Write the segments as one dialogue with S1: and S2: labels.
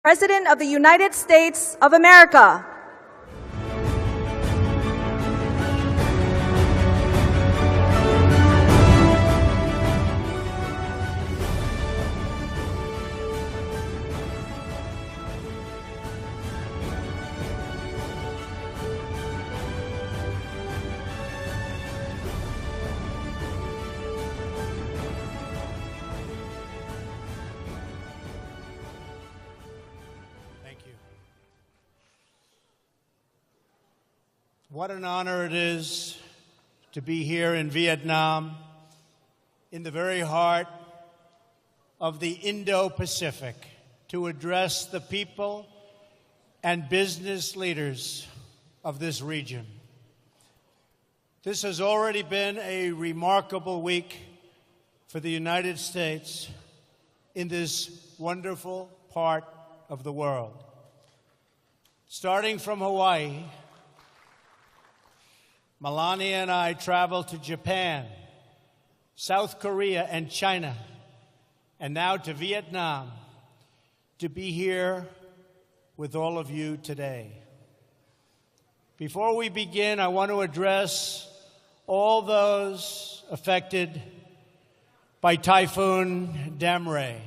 S1: President of the United States of America.
S2: What an honor it is to be here in Vietnam, in the very heart of the Indo-Pacific, to address the people and business leaders of this region. This has already been a remarkable week for the United States in this wonderful part of the world. Starting from Hawaii, Melania and I traveled to Japan, South Korea, and China, and now to Vietnam to be here with all of you today. Before we begin, I want to address all those affected by Typhoon Damre.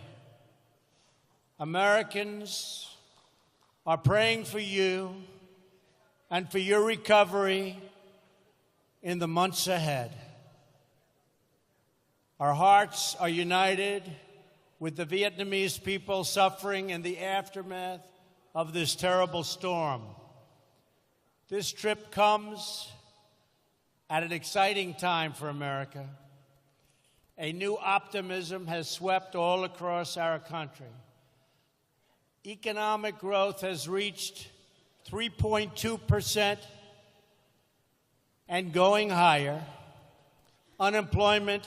S2: Americans are praying for you and for your recovery in the months ahead. Our hearts are united with the Vietnamese people suffering in the aftermath of this terrible storm. This trip comes at an exciting time for America. A new optimism has swept all across our country. Economic growth has reached 3.2%. And going higher. Unemployment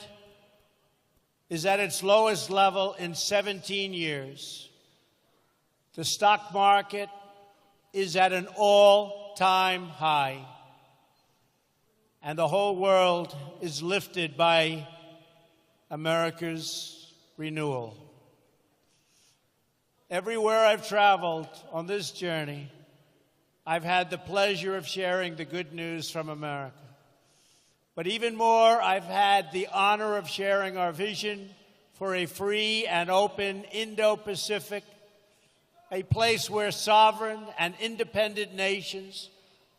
S2: is at its lowest level in 17 years. The stock market is at an all-time high. And the whole world is lifted by America's renewal. Everywhere I've traveled on this journey, I've had the pleasure of sharing the good news from America. But even more, I've had the honor of sharing our vision for a free and open Indo-Pacific, a place where sovereign and independent nations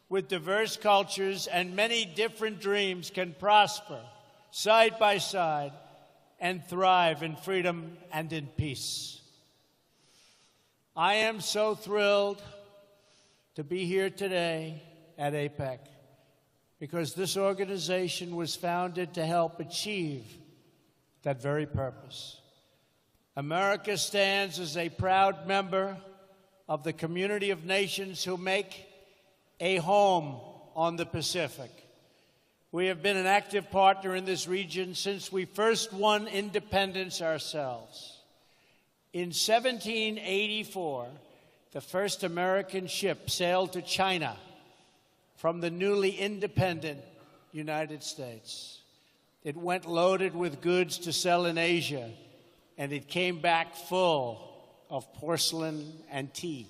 S2: with diverse cultures and many different dreams can prosper side by side and thrive in freedom and in peace. I am so thrilled to be here today at APEC because this organization was founded to help achieve that very purpose. America stands as a proud member of the community of nations who make a home on the Pacific. We have been an active partner in this region since we first won independence ourselves. In 1784, the first American ship sailed to China from the newly independent United States. It went loaded with goods to sell in Asia, and it came back full of porcelain and tea.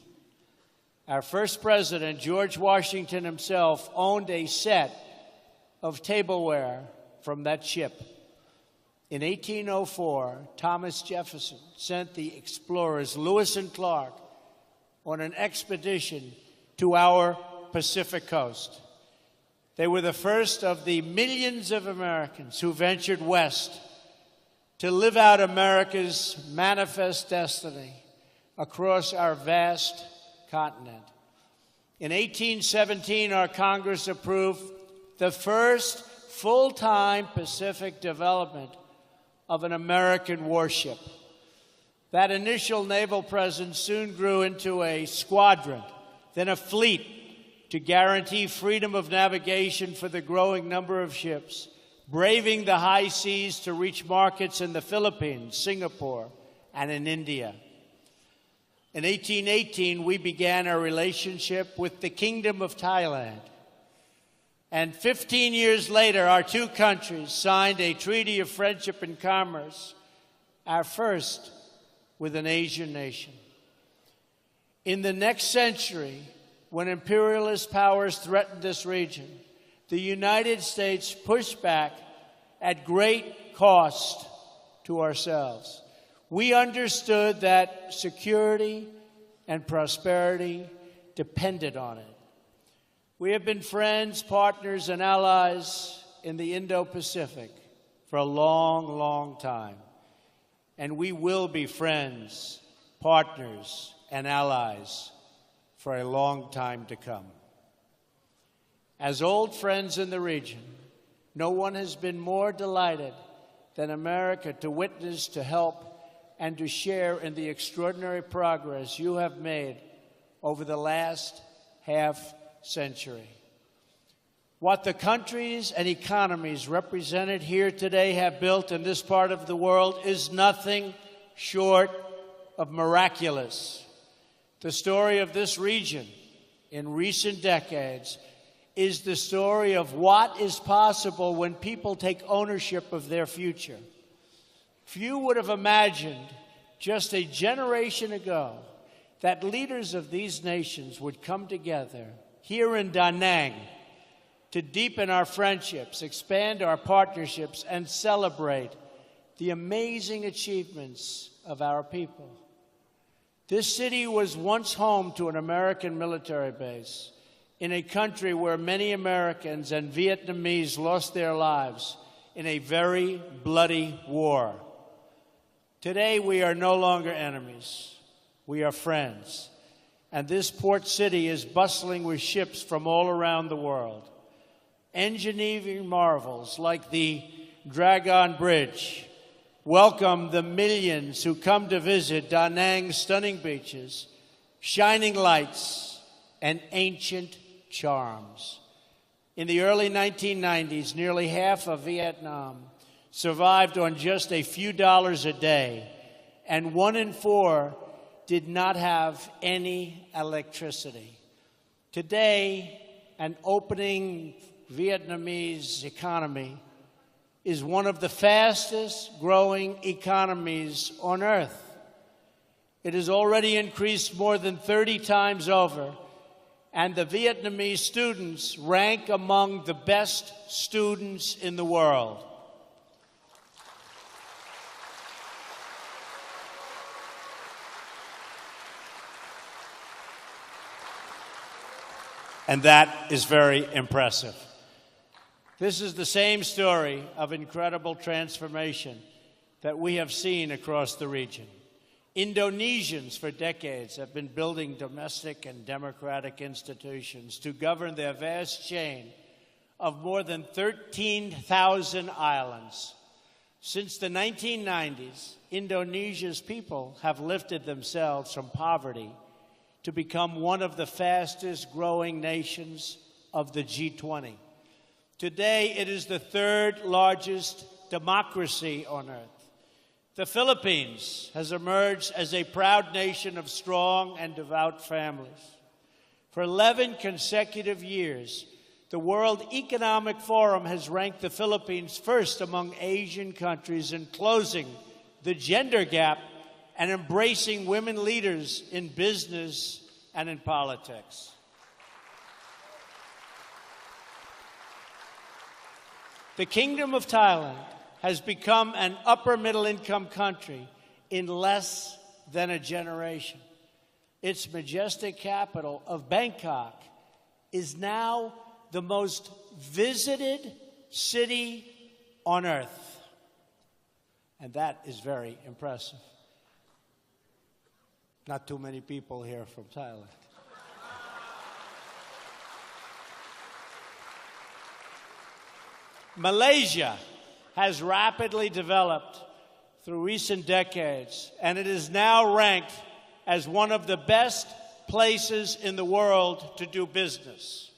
S2: Our first president, George Washington himself, owned a set of tableware from that ship. In 1804, Thomas Jefferson sent the explorers Lewis and Clark on an expedition to our Pacific coast. They were the first of the millions of Americans who ventured west to live out America's manifest destiny across our vast continent. In 1817, our Congress approved the first full-time Pacific development of an American warship. That initial naval presence soon grew into a squadron, then a fleet to guarantee freedom of navigation for the growing number of ships, braving the high seas to reach markets in the Philippines, Singapore, and in India. In 1818, we began our relationship with the Kingdom of Thailand. And 15 years later, our two countries signed a treaty of friendship and commerce, our first with an Asian nation. In the next century, when imperialist powers threatened this region, the United States pushed back at great cost to ourselves. We understood that security and prosperity depended on it. We have been friends, partners, and allies in the Indo-Pacific for a long, long time. And we will be friends, partners, and allies for a long time to come. As old friends in the region, no one has been more delighted than America to witness, to help, and to share in the extraordinary progress you have made over the last half-century. What the countries and economies represented here today have built in this part of the world is nothing short of miraculous. The story of this region in recent decades is the story of what is possible when people take ownership of their future. Few would have imagined just a generation ago that leaders of these nations would come together here in Da Nang to deepen our friendships, expand our partnerships, and celebrate the amazing achievements of our people. This city was once home to an American military base in a country where many Americans and Vietnamese lost their lives in a very bloody war. Today, we are no longer enemies. We are friends. And this port city is bustling with ships from all around the world. Engineering marvels like the Dragon Bridge welcome the millions who come to visit Da Nang's stunning beaches, shining lights, and ancient charms. In the early 1990s, nearly half of Vietnam survived on just a few dollars a day, and 1 in 4 did not have any electricity. Today, an opening Vietnamese economy is one of the fastest growing economies on earth. It has already increased more than 30 times over, and the Vietnamese students rank among the best students in the world. And that is very impressive. This is the same story of incredible transformation that we have seen across the region. Indonesians for decades have been building domestic and democratic institutions to govern their vast chain of more than 13,000 islands. Since the 1990s, Indonesia's people have lifted themselves from poverty to become one of the fastest growing nations of the G20. Today, it is the third largest democracy on earth. The Philippines has emerged as a proud nation of strong and devout families. For 11 consecutive years, the World Economic Forum has ranked the Philippines first among Asian countries in closing the gender gap and embracing women leaders in business and in politics. The Kingdom of Thailand has become an upper middle income country in less than a generation. Its majestic capital of Bangkok is now the most visited city on earth. And that is very impressive. Not too many people here from Thailand. Malaysia has rapidly developed through recent decades, and it is now ranked as one of the best places in the world to do business.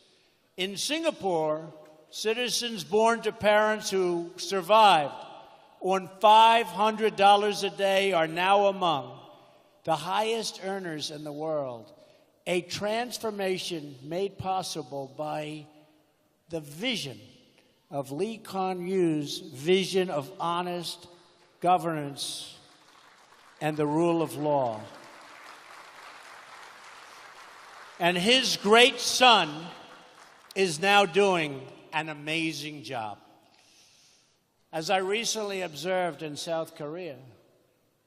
S2: In Singapore, citizens born to parents who survived on $500 a day are now among the highest earners in the world, a transformation made possible by the vision of Lee Kuan Yew's vision of honest governance and the rule of law. And his great son is now doing an amazing job. As I recently observed in South Korea,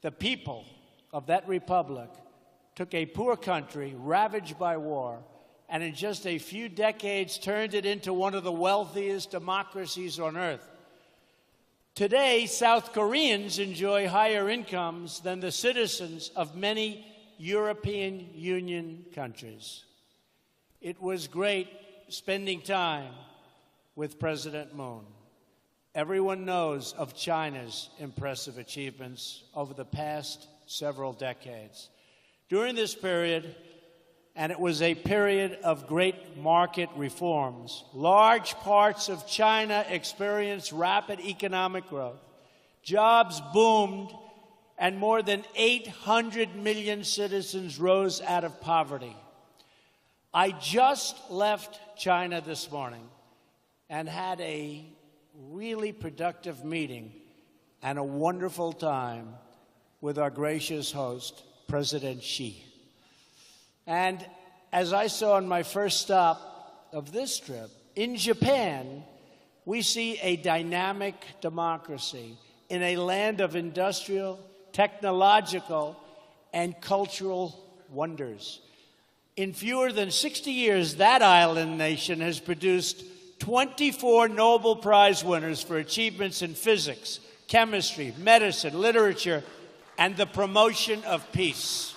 S2: the people of that republic took a poor country ravaged by war and in just a few decades turned it into one of the wealthiest democracies on earth. Today, South Koreans enjoy higher incomes than the citizens of many European Union countries. It was great spending time with President Moon. Everyone knows of China's impressive achievements over the past several decades. During this period, and it was a period of great market reforms, large parts of China experienced rapid economic growth. Jobs boomed, and more than 800 million citizens rose out of poverty. I just left China this morning and had a really productive meeting and a wonderful time with our gracious host, President Xi. And as I saw on my first stop of this trip, in Japan, we see a dynamic democracy in a land of industrial, technological, and cultural wonders. In fewer than 60 years, that island nation has produced 24 Nobel Prize winners for achievements in physics, chemistry, medicine, literature, and the promotion of peace.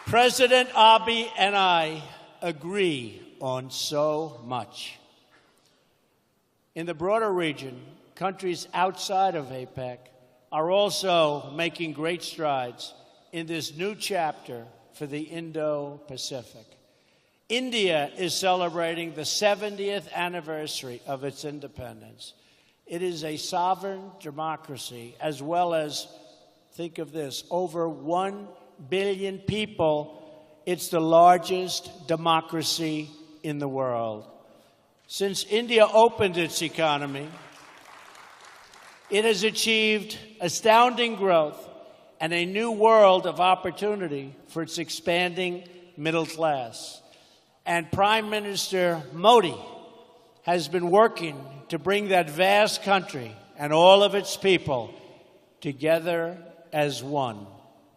S2: President Abe and I agree on so much. In the broader region, countries outside of APEC are also making great strides in this new chapter for the Indo-Pacific. India is celebrating the 70th anniversary of its independence. It is a sovereign democracy, as well as, think of this, over 1 billion people. It's the largest democracy in the world. Since India opened its economy, it has achieved astounding growth and a new world of opportunity for its expanding middle class. And Prime Minister Modi has been working to bring that vast country and all of its people together as one.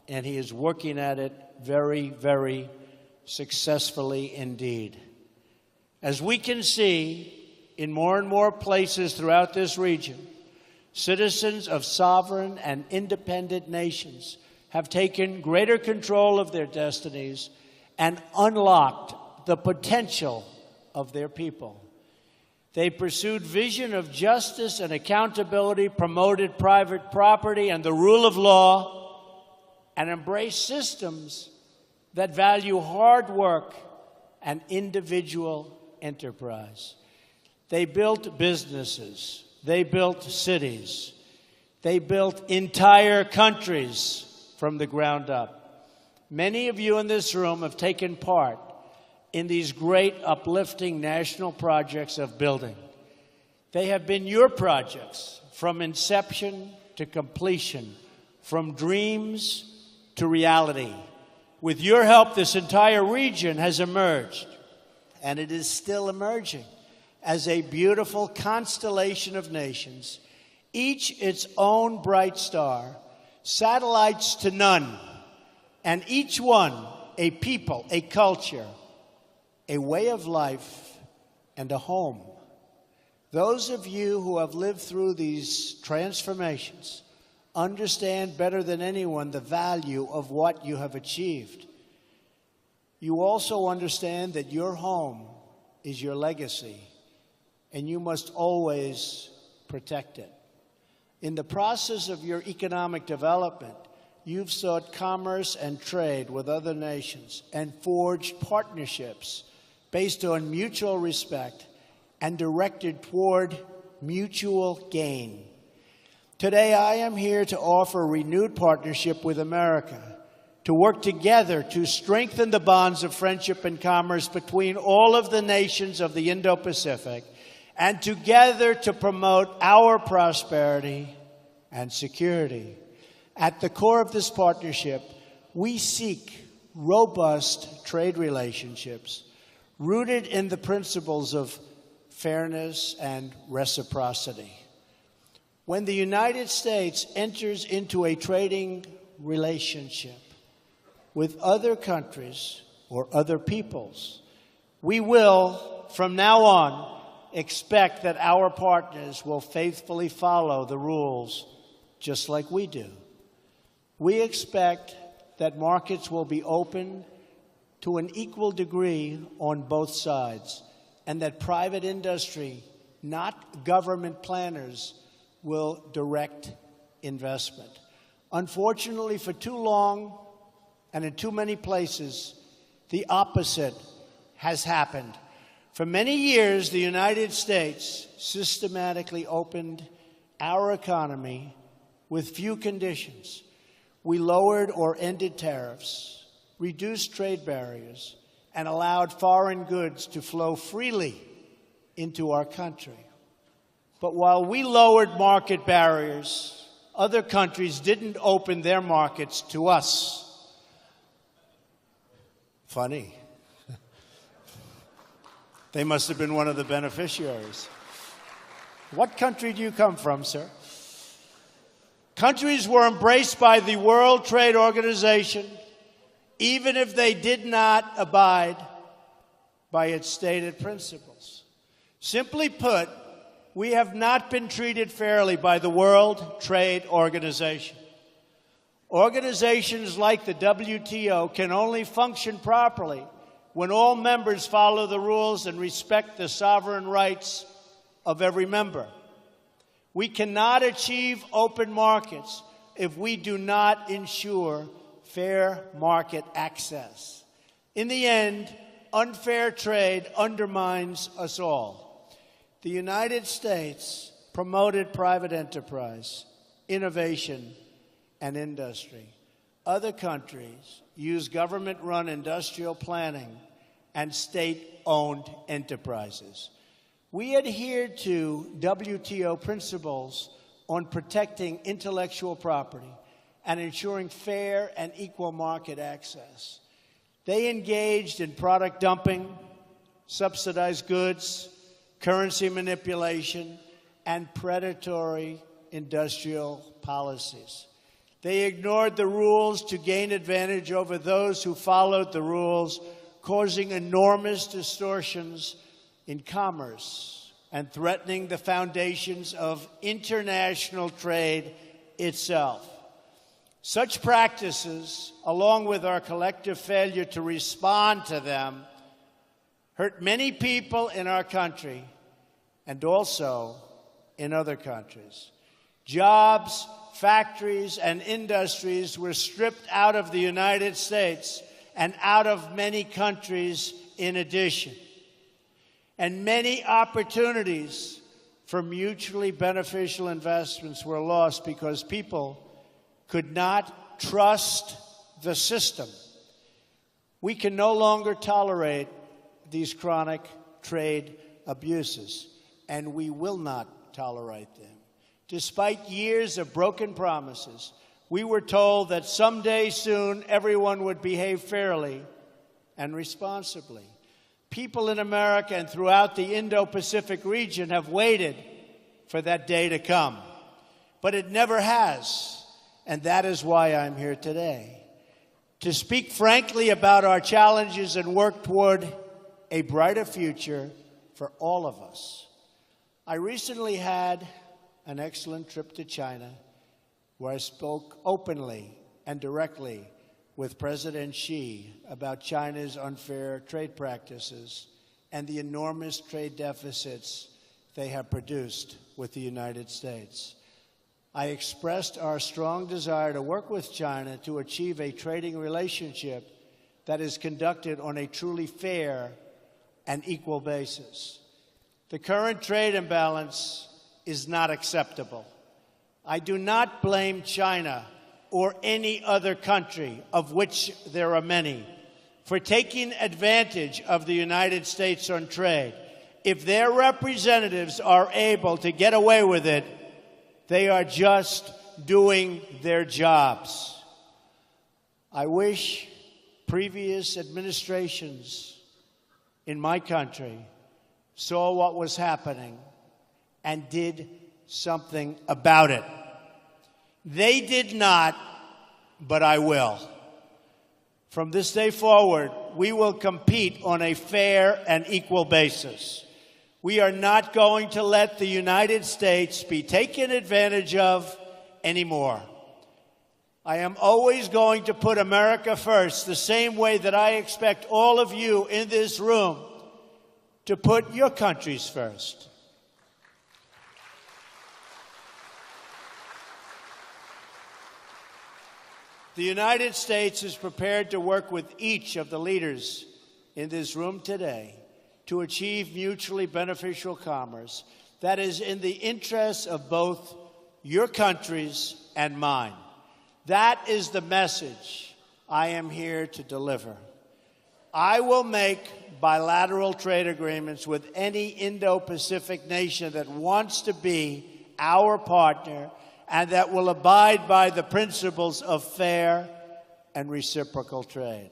S2: And he is working at it very, very successfully indeed. As we can see in more and more places throughout this region, citizens of sovereign and independent nations have taken greater control of their destinies and unlocked the potential of their people. They pursued vision of justice and accountability, promoted private property and the rule of law, and embraced systems that value hard work and individual enterprise. They built businesses. They built cities. They built entire countries from the ground up. Many of you in this room have taken part in these great uplifting national projects of building. They have been your projects from inception to completion, from dreams to reality. With your help, this entire region has emerged, and it is still emerging, as a beautiful constellation of nations, each its own bright star, satellites to none, and each one a people, a culture, a way of life, and a home. Those of you who have lived through these transformations understand better than anyone the value of what you have achieved. You also understand that your home is your legacy, and you must always protect it. In the process of your economic development, you've sought commerce and trade with other nations and forged partnerships based on mutual respect and directed toward mutual gain. Today, I am here to offer a renewed partnership with America, to work together to strengthen the bonds of friendship and commerce between all of the nations of the Indo-Pacific, and together to promote our prosperity and security. At the core of this partnership, we seek robust trade relationships rooted in the principles of fairness and reciprocity. When the United States enters into a trading relationship with other countries or other peoples, we will, from now on, expect that our partners will faithfully follow the rules just like we do. We expect that markets will be open to an equal degree on both sides, and that private industry, not government planners, will direct investment. Unfortunately, for too long and in too many places, the opposite has happened. For many years, the United States systematically opened our economy with few conditions. We lowered or ended tariffs, reduced trade barriers, and allowed foreign goods to flow freely into our country. But while we lowered market barriers, other countries didn't open their markets to us. Funny. They must have been one of the beneficiaries. What country do you come from, sir? Countries were embraced by the World Trade Organization, even if they did not abide by its stated principles. Simply put, we have not been treated fairly by the World Trade Organization. Organizations like the WTO can only function properly when all members follow the rules and respect the sovereign rights of every member. We cannot achieve open markets if we do not ensure fair market access. In the end, unfair trade undermines us all. The United States promoted private enterprise, innovation, and industry. Other countries use government-run industrial planning and state-owned enterprises. We adhere to WTO principles on protecting intellectual property and ensuring fair and equal market access. They engaged in product dumping, subsidized goods, currency manipulation, and predatory industrial policies. They ignored the rules to gain advantage over those who followed the rules, causing enormous distortions in commerce and threatening the foundations of international trade itself. Such practices, along with our collective failure to respond to them, hurt many people in our country and also in other countries. Jobs, factories, and industries were stripped out of the United States and out of many countries in addition. And many opportunities for mutually beneficial investments were lost because people could not trust the system. We can no longer tolerate these chronic trade abuses, and we will not tolerate them. Despite years of broken promises, we were told that someday soon everyone would behave fairly and responsibly. People in America and throughout the Indo-Pacific region have waited for that day to come. But it never has, and that is why I'm here today, to speak frankly about our challenges and work toward a brighter future for all of us. I recently had an excellent trip to China, where I spoke openly and directly with President Xi about China's unfair trade practices and the enormous trade deficits they have produced with the United States. I expressed our strong desire to work with China to achieve a trading relationship that is conducted on a truly fair and equal basis. The current trade imbalance is not acceptable. I do not blame China or any other country, of which there are many, for taking advantage of the United States on trade. If their representatives are able to get away with it, they are just doing their jobs. I wish previous administrations in my country saw what was happening and did something about it. They did not, but I will. From this day forward, we will compete on a fair and equal basis. We are not going to let the United States be taken advantage of anymore. I am always going to put America first, the same way that I expect all of you in this room to put your countries first. The United States is prepared to work with each of the leaders in this room today to achieve mutually beneficial commerce that is in the interests of both your countries and mine. That is the message I am here to deliver. I will make bilateral trade agreements with any Indo-Pacific nation that wants to be our partner and that will abide by the principles of fair and reciprocal trade.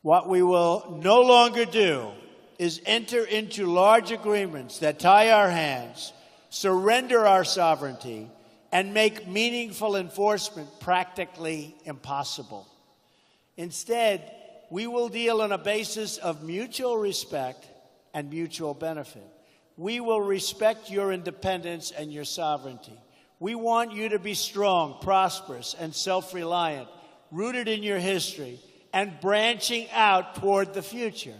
S2: What we will no longer do is enter into large agreements that tie our hands, surrender our sovereignty, and make meaningful enforcement practically impossible. Instead, we will deal on a basis of mutual respect and mutual benefit. We will respect your independence and your sovereignty. We want you to be strong, prosperous, and self-reliant, rooted in your history, and branching out toward the future.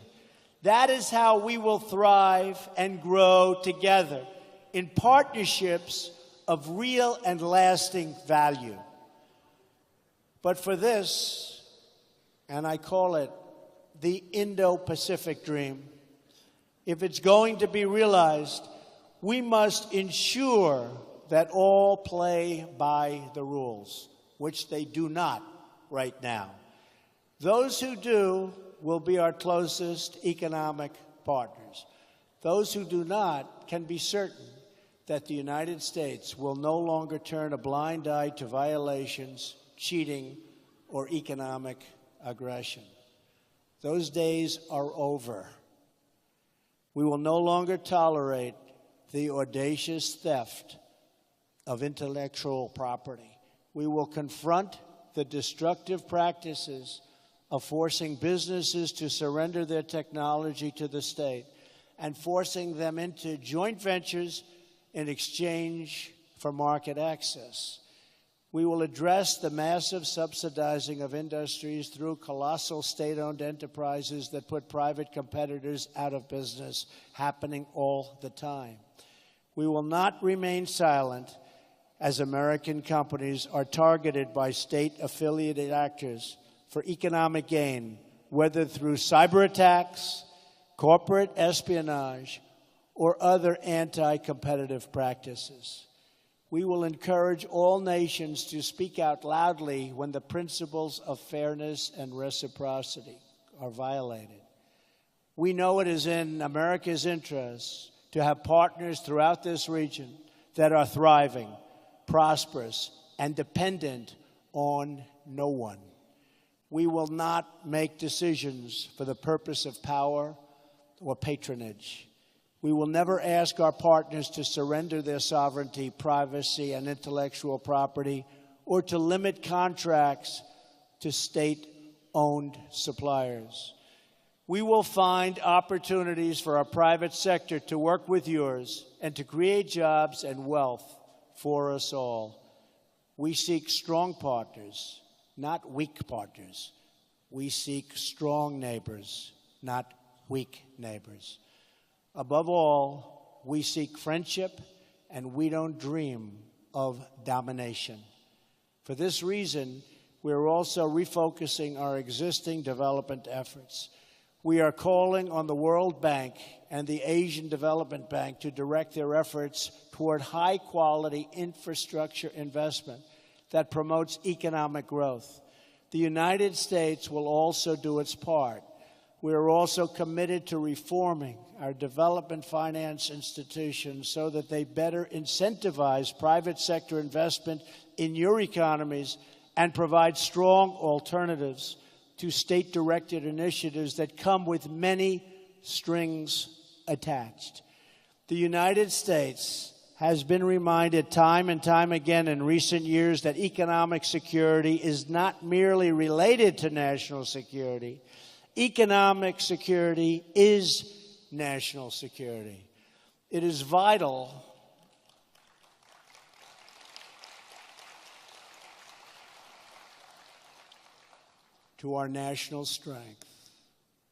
S2: That is how we will thrive and grow together in partnerships of real and lasting value. But for this, and I call it the Indo-Pacific dream, if it's going to be realized, we must ensure that all play by the rules, which they do not right now. Those who do will be our closest economic partners. Those who do not can be certain that the United States will no longer turn a blind eye to violations, cheating, or economic aggression. Those days are over. We will no longer tolerate the audacious theft of intellectual property. We will confront the destructive practices of forcing businesses to surrender their technology to the state and forcing them into joint ventures in exchange for market access. We will address the massive subsidizing of industries through colossal state-owned enterprises that put private competitors out of business, happening all the time. We will not remain silent as American companies are targeted by state-affiliated actors for economic gain, whether through cyber attacks, corporate espionage, or other anti-competitive practices. We will encourage all nations to speak out loudly when the principles of fairness and reciprocity are violated. We know it is in America's interest to have partners throughout this region that are thriving, prosperous, and dependent on no one. We will not make decisions for the purpose of power or patronage. We will never ask our partners to surrender their sovereignty, privacy, and intellectual property, or to limit contracts to state-owned suppliers. We will find opportunities for our private sector to work with yours and to create jobs and wealth for us all. We seek strong partners, not weak partners. We seek strong neighbors, not weak neighbors. Above all, we seek friendship, and we don't dream of domination. For this reason, we're also refocusing our existing development efforts. We are calling on the World Bank and the Asian Development Bank to direct their efforts toward high-quality infrastructure investment that promotes economic growth. The United States will also do its part. We are also committed to reforming our development finance institutions so that they better incentivize private sector investment in your economies and provide strong alternatives to state-directed initiatives that come with many strings attached. The United States has been reminded time and time again in recent years that economic security is not merely related to national security. Economic security is national security. It is vital to our national strength.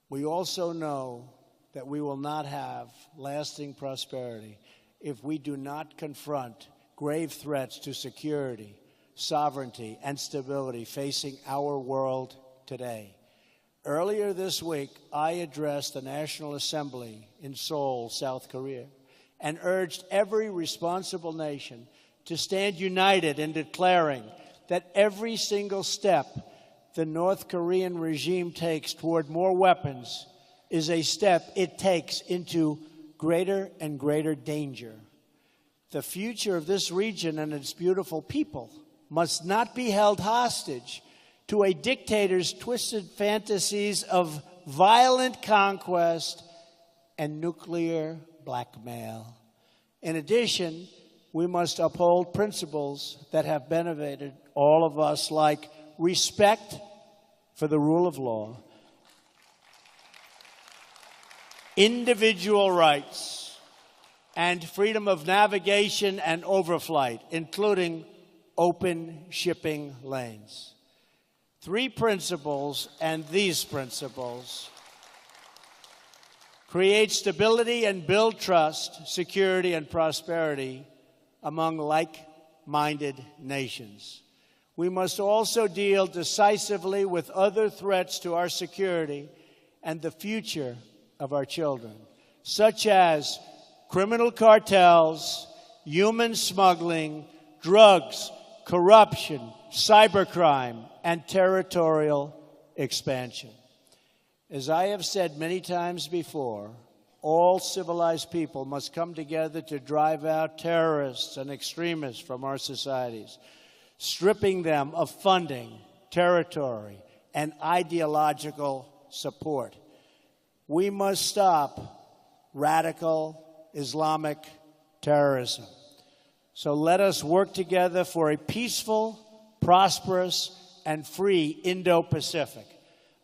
S2: We also know that we will not have lasting prosperity if we do not confront grave threats to security, sovereignty, and stability facing our world today. Earlier this week, I addressed the National Assembly in Seoul, South Korea, and urged every responsible nation to stand united in declaring that every single step the North Korean regime takes toward more weapons is a step it takes into greater and greater danger. The future of this region and its beautiful people must not be held hostage to a dictator's twisted fantasies of violent conquest and nuclear blackmail. In addition, we must uphold principles that have benefited all of us, like respect for the rule of law, individual rights, and freedom of navigation and overflight, including open shipping lanes. 3 principles, and these principles create stability and build trust, security, and prosperity among like-minded nations. We must also deal decisively with other threats to our security and the future of our children, such as criminal cartels, human smuggling, drugs, corruption, cybercrime, and territorial expansion. As I have said many times before, all civilized people must come together to drive out terrorists and extremists from our societies, stripping them of funding, territory, and ideological support. We must stop radical Islamic terrorism. So let us work together for a peaceful, prosperous, and free Indo-Pacific.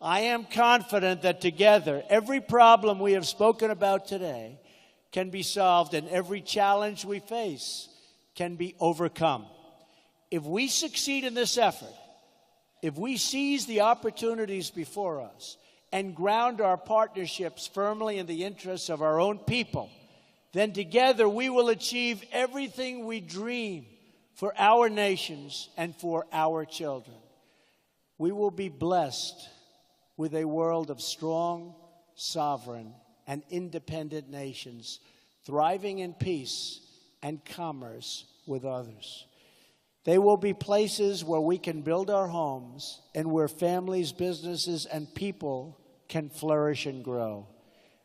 S2: I am confident that together, every problem we have spoken about today can be solved and every challenge we face can be overcome. If we succeed in this effort, if we seize the opportunities before us and ground our partnerships firmly in the interests of our own people, then together we will achieve everything we dream for our nations and for our children. We will be blessed with a world of strong, sovereign, and independent nations, thriving in peace and commerce with others. They will be places where we can build our homes and where families, businesses, and people can flourish and grow.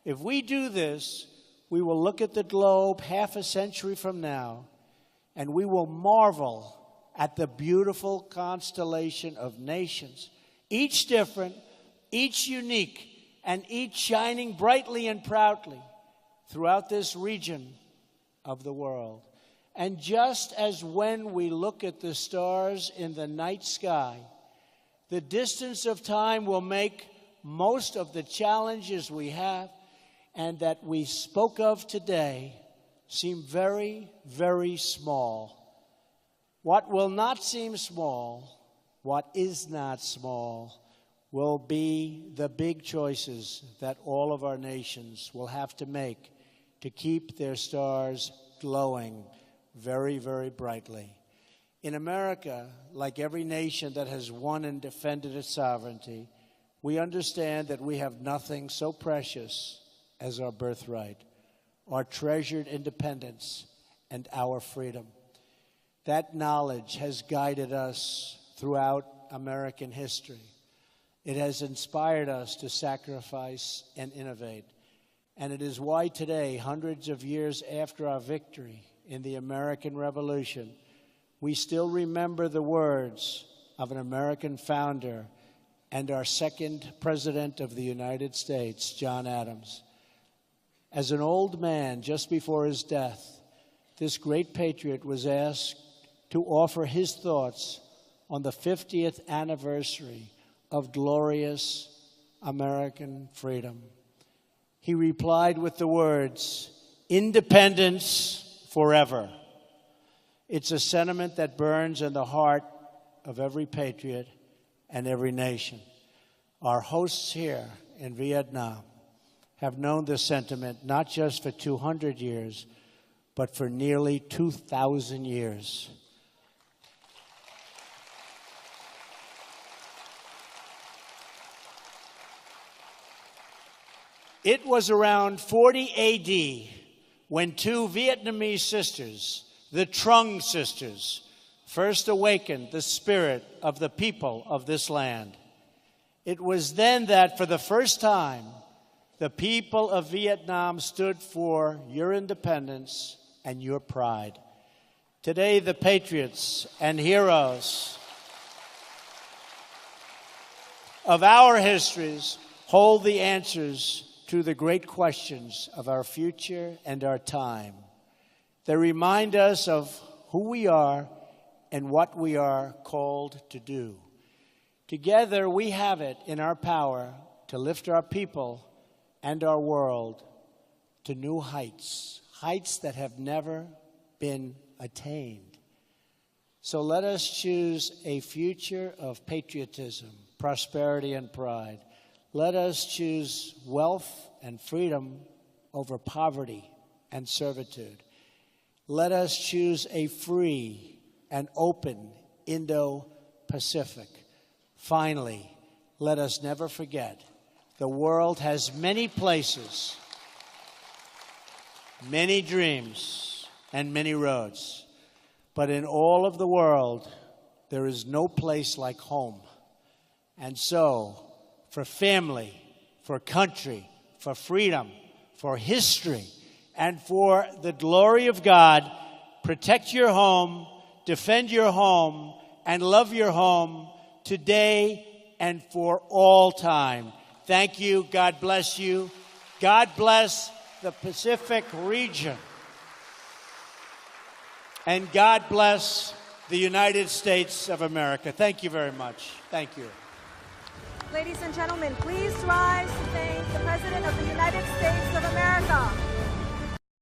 S2: If we do this, we will look at the globe half a century from now, and we will marvel at the beautiful constellation of nations, each different, each unique, and each shining brightly and proudly throughout this region of the world. And just as when we look at the stars in the night sky, the distance of time will make most of the challenges we have and that we spoke of today seem very, very small. What will not seem small, what is not small, will be the big choices that all of our nations will have to make to keep their stars glowing very, very brightly. In America, like every nation that has won and defended its sovereignty, we understand that we have nothing so precious as our birthright, our treasured independence, and our freedom. That knowledge has guided us throughout American history. It has inspired us to sacrifice and innovate. And it is why today, hundreds of years after our victory in the American Revolution, we still remember the words of an American founder and our second President of the United States, John Adams. As an old man, just before his death, this great patriot was asked to offer his thoughts on the 50th anniversary of glorious American freedom. He replied with the words, "Independence forever." It's a sentiment that burns in the heart of every patriot and every nation. Our hosts here in Vietnam have known this sentiment not just for 200 years, but for nearly 2,000 years. It was around 40 AD when two Vietnamese sisters, the Trung sisters, first awakened the spirit of the people of this land. It was then that, for the first time, the people of Vietnam stood for your independence and your pride. Today, the patriots and heroes of our histories hold the answers to the great questions of our future and our time. They remind us of who we are and what we are called to do. Together, we have it in our power to lift our people and our world to new heights, heights that have never been attained. So let us choose a future of patriotism, prosperity, and pride. Let us choose wealth and freedom over poverty and servitude. Let us choose a free and open Indo-Pacific. Finally, let us never forget the world has many places, many dreams, and many roads. But in all of the world, there is no place like home. And so, for family, for country, for freedom, for history, and for the glory of God, protect your home, defend your home, and love your home today and for all time. Thank you. God bless you. God bless the Pacific region. And God bless the United States of America. Thank you very much. Thank you.
S1: Ladies and gentlemen, please rise to thank the President of the United States of America.